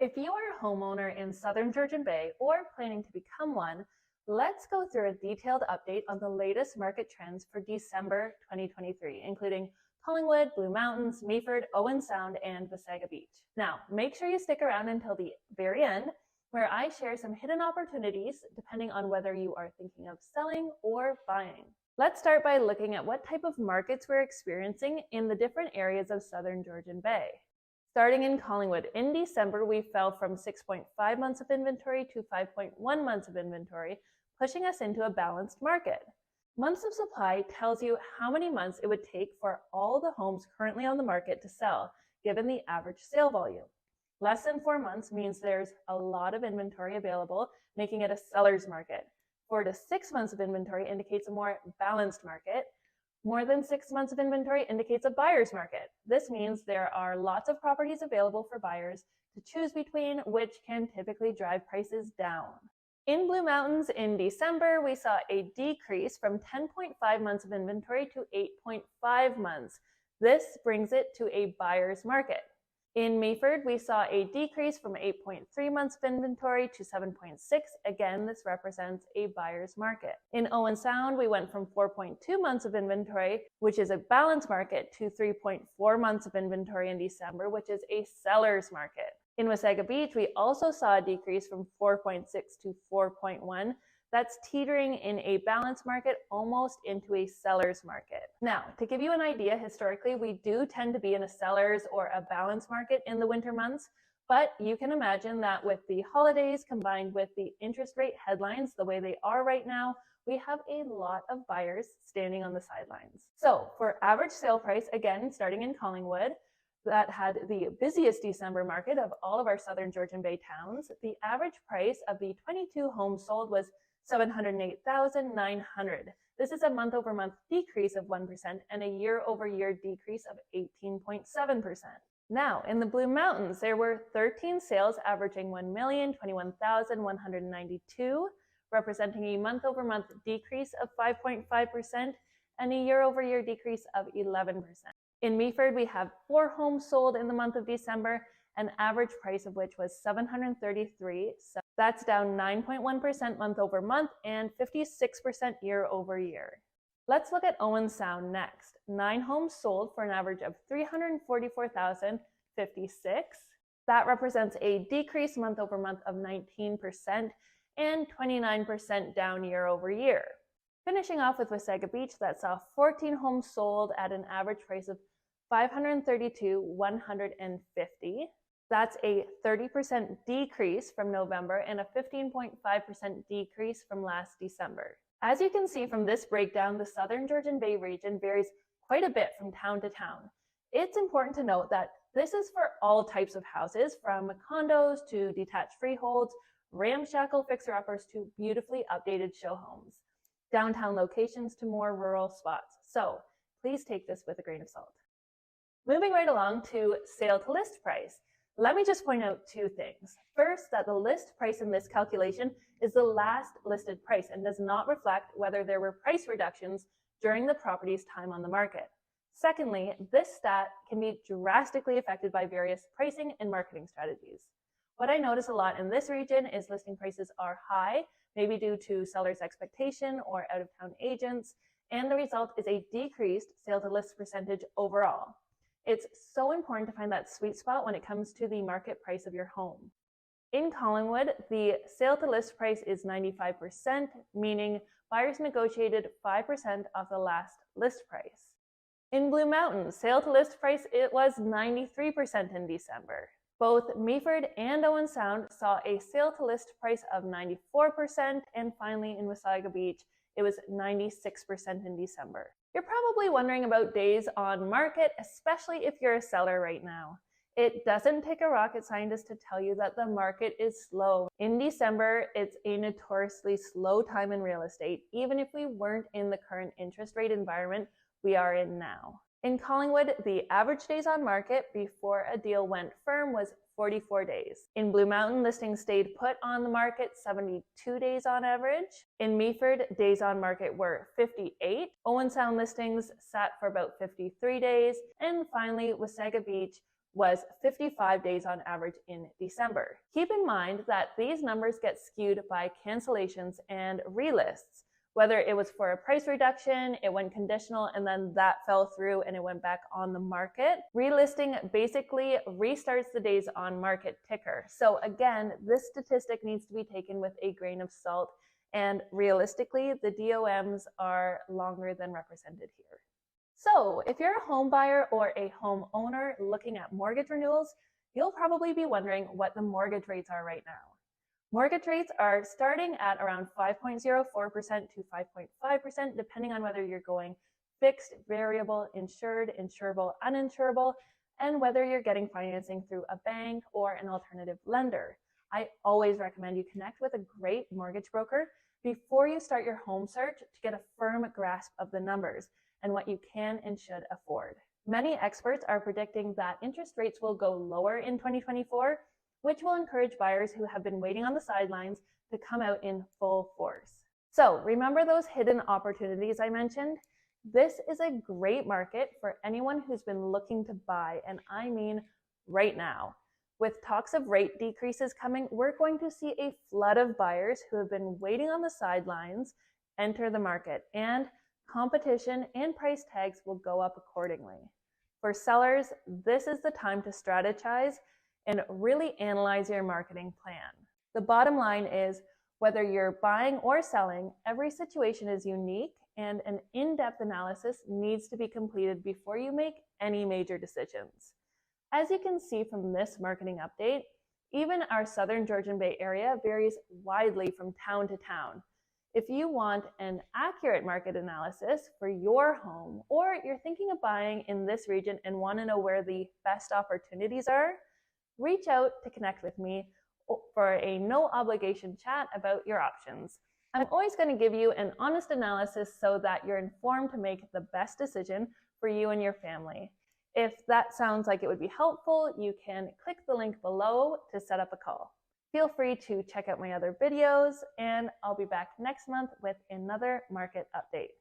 If you are a homeowner in Southern Georgian Bay or planning to become one, let's go through a detailed update on the latest market trends for December 2023, including Collingwood, Blue Mountains, Meaford, Owen Sound, and Wasaga Beach. Now, make sure you stick around until the very end, where I share some hidden opportunities depending on whether you are thinking of selling or buying. Let's start by looking at what type of markets we're experiencing in the different areas of Southern Georgian Bay. Starting in Collingwood, in December, we fell from 6.5 months of inventory to 5.1 months of inventory, pushing us into a balanced market. Months of supply tells you how many months it would take for all the homes currently on the market to sell, given the average sale volume. Less than 4 months means there's a lot of inventory available, making it a seller's market. 4 to 6 months of inventory indicates a more balanced market. More than 6 months of inventory indicates a buyer's market. This means there are lots of properties available for buyers to choose between, which can typically drive prices down. In Blue Mountains in December, we saw a decrease from 10.5 months of inventory to 8.5 months. This brings it to a buyer's market. In Meaford, we saw a decrease from 8.3 months of inventory to 7.6. Again, this represents a buyer's market. In Owen Sound, we went from 4.2 months of inventory, which is a balanced market, to 3.4 months of inventory in December, which is a seller's market. In Wasaga Beach, we also saw a decrease from 4.6 to 4.1. That's teetering in a balanced market almost into a seller's market. Now, to give you an idea, historically, we do tend to be in a seller's or a balanced market in the winter months, but you can imagine that with the holidays combined with the interest rate headlines the way they are right now, we have a lot of buyers standing on the sidelines. So for average sale price, again, starting in Collingwood, that had the busiest December market of all of our Southern Georgian Bay towns, the average price of the 22 homes sold was $708,900. This is a month-over-month decrease of 1% and a year-over-year decrease of 18.7%. Now, in the Blue Mountains, there were 13 sales averaging $1,021,192, representing a month-over-month decrease of 5.5% and a year-over-year decrease of 11%. In Meaford, we have 4 homes sold in the month of December, an average price of which was $733,000. So that's down 9.1% month over month and 56% year over year. Let's look at Owen Sound next. 9 homes sold for an average of $344,056. That represents a decrease month over month of 19% and 29% down year over year. Finishing off with Wasaga Beach, that saw 14 homes sold at an average price of $532,150. That's a 30% decrease from November and a 15.5% decrease from last December. As you can see from this breakdown, the Southern Georgian Bay region varies quite a bit from town to town. It's important to note that this is for all types of houses, from condos to detached freeholds, ramshackle fixer-uppers to beautifully updated show homes, downtown locations to more rural spots. So please take this with a grain of salt. Moving right along to sale to list price. Let me just point out 2 things. First, that the list price in this calculation is the last listed price and does not reflect whether there were price reductions during the property's time on the market. Secondly, this stat can be drastically affected by various pricing and marketing strategies. What I notice a lot in this region is listing prices are high, maybe due to sellers' expectation or out-of-town agents, and the result is a decreased sale to list percentage overall. It's so important to find that sweet spot when it comes to the market price of your home. In Collingwood, the sale to list price is 95%, meaning buyers negotiated 5% off the last list price. In Blue Mountains, sale to list price, it was 93% in December. Both Meaford and Owen Sound saw a sale to list price of 94%, and finally in Wasaga Beach, it was 96% in December. You're probably wondering about days on market, especially if you're a seller right now. It doesn't take a rocket scientist to tell you that the market is slow. In December, it's a notoriously slow time in real estate, even if we weren't in the current interest rate environment we are in now. In Collingwood, the average days on market before a deal went firm was 44 days. In Blue Mountain, listings stayed put on the market 72 days on average. In Meaford, days on market were 58. Owen Sound listings sat for about 53 days. And finally, Wasaga Beach, was 55 days on average in December. Keep in mind that these numbers get skewed by cancellations and relists. Whether it was for a price reduction, it went conditional, and then that fell through and it went back on the market. Relisting basically restarts the days on market ticker. So again, this statistic needs to be taken with a grain of salt, and realistically, the DOMs are longer than represented here. So if you're a home buyer or a homeowner looking at mortgage renewals, you'll probably be wondering what the mortgage rates are right now. Mortgage rates are starting at around 5.04% to 5.5%, depending on whether you're going fixed, variable, insured, insurable, uninsurable, and whether you're getting financing through a bank or an alternative lender. I always recommend you connect with a great mortgage broker before you start your home search to get a firm grasp of the numbers and what you can and should afford. Many experts are predicting that interest rates will go lower in 2024, which will encourage buyers who have been waiting on the sidelines to come out in full force. So remember those hidden opportunities I mentioned? This is a great market for anyone who's been looking to buy, and I mean right now. With talks of rate decreases coming, we're going to see a flood of buyers who have been waiting on the sidelines enter the market, and competition and price tags will go up accordingly. For sellers, this is the time to strategize and really analyze your marketing plan. The bottom line is, whether you're buying or selling, every situation is unique, and an in-depth analysis needs to be completed before you make any major decisions. As you can see from this marketing update, even our Southern Georgian Bay area varies widely from town to town. If you want an accurate market analysis for your home, or you're thinking of buying in this region and want to know where the best opportunities are, reach out to connect with me for a no obligation chat about your options. I'm always going to give you an honest analysis so that you're informed to make the best decision for you and your family. If that sounds like it would be helpful, you can click the link below to set up a call. Feel free to check out my other videos, and I'll be back next month with another market update.